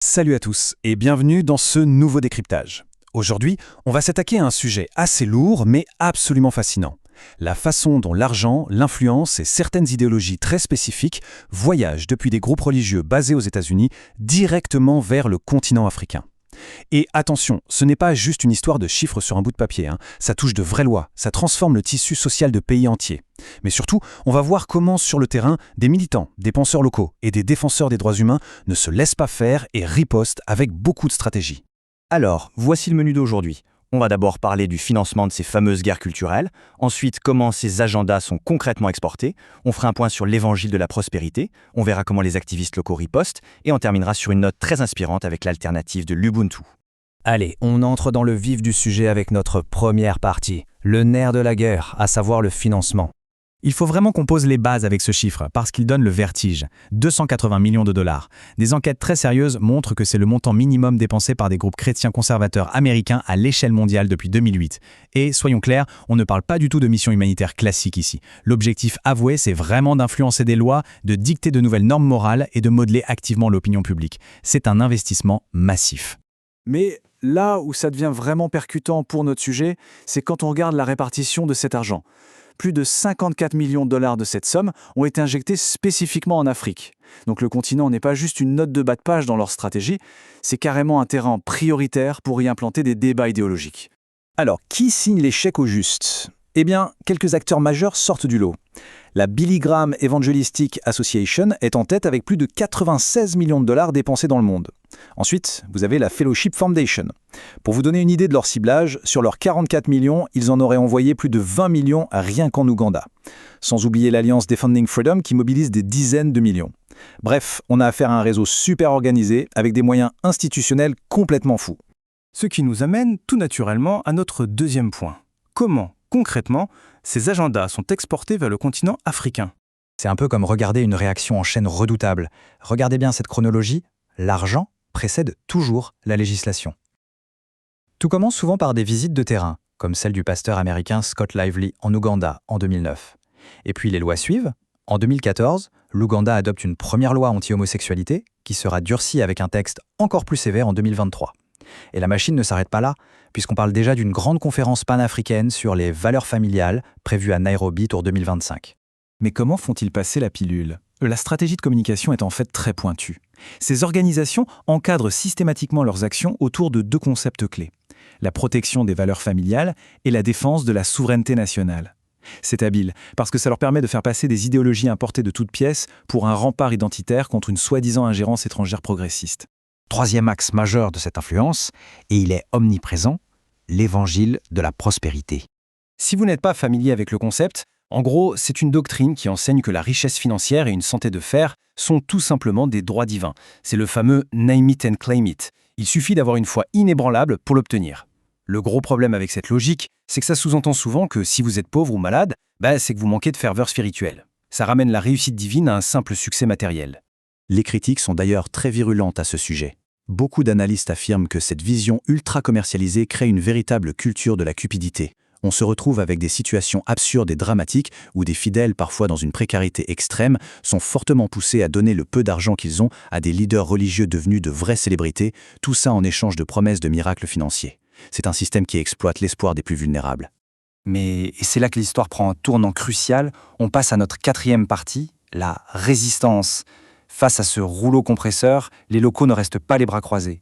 Salut à tous et bienvenue dans ce nouveau décryptage. Aujourd'hui, on va s'attaquer à un sujet assez lourd mais absolument fascinant. La façon dont l'argent, l'influence et certaines idéologies très spécifiques voyagent depuis des groupes religieux basés aux États-Unis directement vers le continent africain. Et attention, ce n'est pas juste une histoire de chiffres sur un bout de papier, ça touche de vraies lois, ça transforme le tissu social de pays entiers. Mais surtout, on va voir comment sur le terrain, des militants, des penseurs locaux et des défenseurs des droits humains ne se laissent pas faire et ripostent avec beaucoup de stratégie. Alors, voici le menu d'aujourd'hui. On va d'abord parler du financement de ces fameuses guerres culturelles, ensuite comment ces agendas sont concrètement exportés, on fera un point sur l'évangile de la prospérité, on verra comment les activistes locaux ripostent, et on terminera sur une note très inspirante avec l'alternative de l'Ubuntu. Allez, on entre dans le vif du sujet avec notre première partie, le nerf de la guerre, à savoir le financement. Il faut vraiment qu'on pose les bases avec ce chiffre, parce qu'il donne le vertige. 280 millions de dollars. Des enquêtes très sérieuses montrent que c'est le montant minimum dépensé par des groupes chrétiens conservateurs américains à l'échelle mondiale depuis 2008. Et, soyons clairs, on ne parle pas du tout de mission humanitaire classique ici. L'objectif avoué, c'est vraiment d'influencer des lois, de dicter de nouvelles normes morales et de modeler activement l'opinion publique. C'est un investissement massif. Mais là où ça devient vraiment percutant pour notre sujet, c'est quand on regarde la répartition de cet argent. Plus de 54 millions de dollars de cette somme ont été injectés spécifiquement en Afrique. Donc le continent n'est pas juste une note de bas de page dans leur stratégie, c'est carrément un terrain prioritaire pour y implanter des débats idéologiques. Alors, qui signe les chèques au juste ? Eh bien, quelques acteurs majeurs sortent du lot. La Billy Graham Evangelistic Association est en tête avec plus de 96 millions de dollars dépensés dans le monde. Ensuite, vous avez la Fellowship Foundation. Pour vous donner une idée de leur ciblage, sur leurs 44 millions, ils en auraient envoyé plus de 20 millions rien qu'en Ouganda. Sans oublier l'Alliance Defending Freedom qui mobilise des dizaines de millions. Bref, on a affaire à un réseau super organisé avec des moyens institutionnels complètement fous. Ce qui nous amène tout naturellement à notre deuxième point. Comment, concrètement, ces agendas sont exportés vers le continent africain? C'est un peu comme regarder une réaction en chaîne redoutable. Regardez bien cette chronologie, l'argent précède toujours la législation. Tout commence souvent par des visites de terrain, comme celle du pasteur américain Scott Lively en Ouganda en 2009. Et puis les lois suivent. En 2014, l'Ouganda adopte une première loi anti-homosexualité qui sera durcie avec un texte encore plus sévère en 2023. Et la machine ne s'arrête pas là, puisqu'on parle déjà d'une grande conférence panafricaine sur les valeurs familiales prévue à Nairobi tour 2025. Mais comment font-ils passer la pilule ? La stratégie de communication est en fait très pointue. Ces organisations encadrent systématiquement leurs actions autour de deux concepts clés. La protection des valeurs familiales et la défense de la souveraineté nationale. C'est habile, parce que ça leur permet de faire passer des idéologies importées de toutes pièces pour un rempart identitaire contre une soi-disant ingérence étrangère progressiste. Troisième axe majeur de cette influence, et il est omniprésent, l'évangile de la prospérité. Si vous n'êtes pas familier avec le concept, en gros, c'est une doctrine qui enseigne que la richesse financière et une santé de fer sont tout simplement des droits divins. C'est le fameux « name it and claim it ». Il suffit d'avoir une foi inébranlable pour l'obtenir. Le gros problème avec cette logique, c'est que ça sous-entend souvent que si vous êtes pauvre ou malade, c'est que vous manquez de ferveur spirituelle. Ça ramène la réussite divine à un simple succès matériel. Les critiques sont d'ailleurs très virulentes à ce sujet. Beaucoup d'analystes affirment que cette vision ultra-commercialisée crée une véritable culture de la cupidité. On se retrouve avec des situations absurdes et dramatiques où des fidèles, parfois dans une précarité extrême, sont fortement poussés à donner le peu d'argent qu'ils ont à des leaders religieux devenus de vraies célébrités, tout ça en échange de promesses de miracles financiers. C'est un système qui exploite l'espoir des plus vulnérables. Mais c'est là que l'histoire prend un tournant crucial. On passe à notre quatrième partie, la résistance. Face à ce rouleau compresseur, les locaux ne restent pas les bras croisés.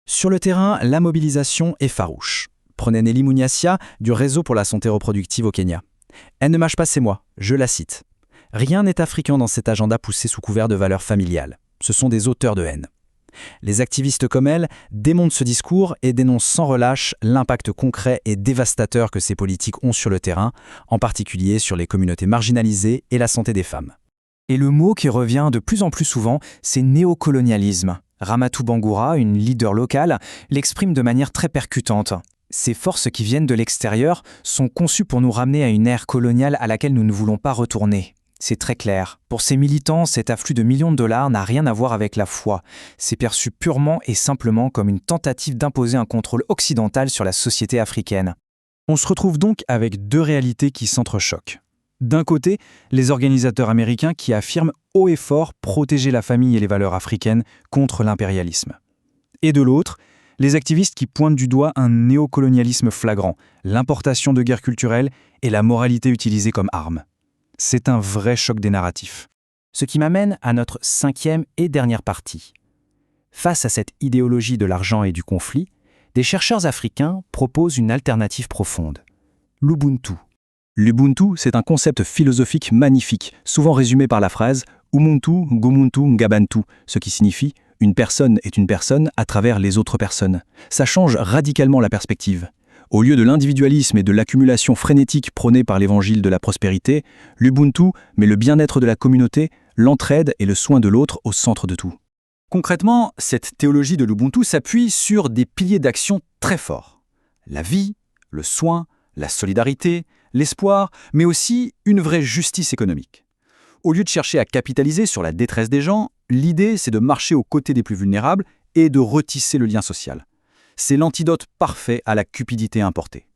Sur le terrain, la mobilisation est farouche. Prenez Nelly Munyassia du Réseau pour la santé reproductive au Kenya. Elle ne mâche pas ses mots, je la cite. « Rien n'est africain dans cet agenda poussé sous couvert de valeurs familiales. Ce sont des auteurs de haine. » Les activistes comme elle démontent ce discours et dénoncent sans relâche l'impact concret et dévastateur que ces politiques ont sur le terrain, en particulier sur les communautés marginalisées et la santé des femmes. Et le mot qui revient de plus en plus souvent, c'est néocolonialisme. Ramatou Bangoura, une leader locale, l'exprime de manière très percutante. Ces forces qui viennent de l'extérieur sont conçues pour nous ramener à une ère coloniale à laquelle nous ne voulons pas retourner. C'est très clair. Pour ces militants, cet afflux de millions de dollars n'a rien à voir avec la foi. C'est perçu purement et simplement comme une tentative d'imposer un contrôle occidental sur la société africaine. On se retrouve donc avec deux réalités qui s'entrechoquent. D'un côté, les organisateurs américains qui affirment haut et fort protéger la famille et les valeurs africaines contre l'impérialisme. Et de l'autre, les activistes qui pointent du doigt un néocolonialisme flagrant, l'importation de guerres culturelles et la moralité utilisée comme arme. C'est un vrai choc des narratifs. Ce qui m'amène à notre 5e et dernière partie. Face à cette idéologie de l'argent et du conflit, des chercheurs africains proposent une alternative profonde. L'Ubuntu. L'Ubuntu, c'est un concept philosophique magnifique, souvent résumé par la phrase « Umuntu, Gumuntu, Ngabantu », ce qui signifie « une personne est une personne à travers les autres personnes ». Ça change radicalement la perspective. Au lieu de l'individualisme et de l'accumulation frénétique prônée par l'évangile de la prospérité, l'Ubuntu met le bien-être de la communauté, l'entraide et le soin de l'autre au centre de tout. Concrètement, cette théologie de l'Ubuntu s'appuie sur des piliers d'action très forts. La vie, le soin, la solidarité, l'espoir, mais aussi une vraie justice économique. Au lieu de chercher à capitaliser sur la détresse des gens, l'idée c'est de marcher aux côtés des plus vulnérables et de retisser le lien social. C'est l'antidote parfait à la cupidité importée.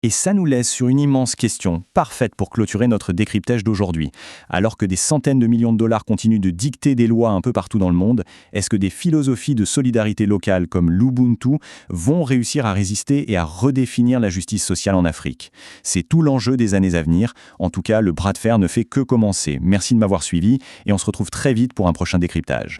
Et ça nous laisse sur une immense question, parfaite pour clôturer notre décryptage d'aujourd'hui. Alors que des centaines de millions de dollars continuent de dicter des lois un peu partout dans le monde, est-ce que des philosophies de solidarité locale comme l'Ubuntu vont réussir à résister et à redéfinir la justice sociale en Afrique? C'est tout l'enjeu des années à venir. En tout cas, le bras de fer ne fait que commencer. Merci de m'avoir suivi et on se retrouve très vite pour un prochain décryptage.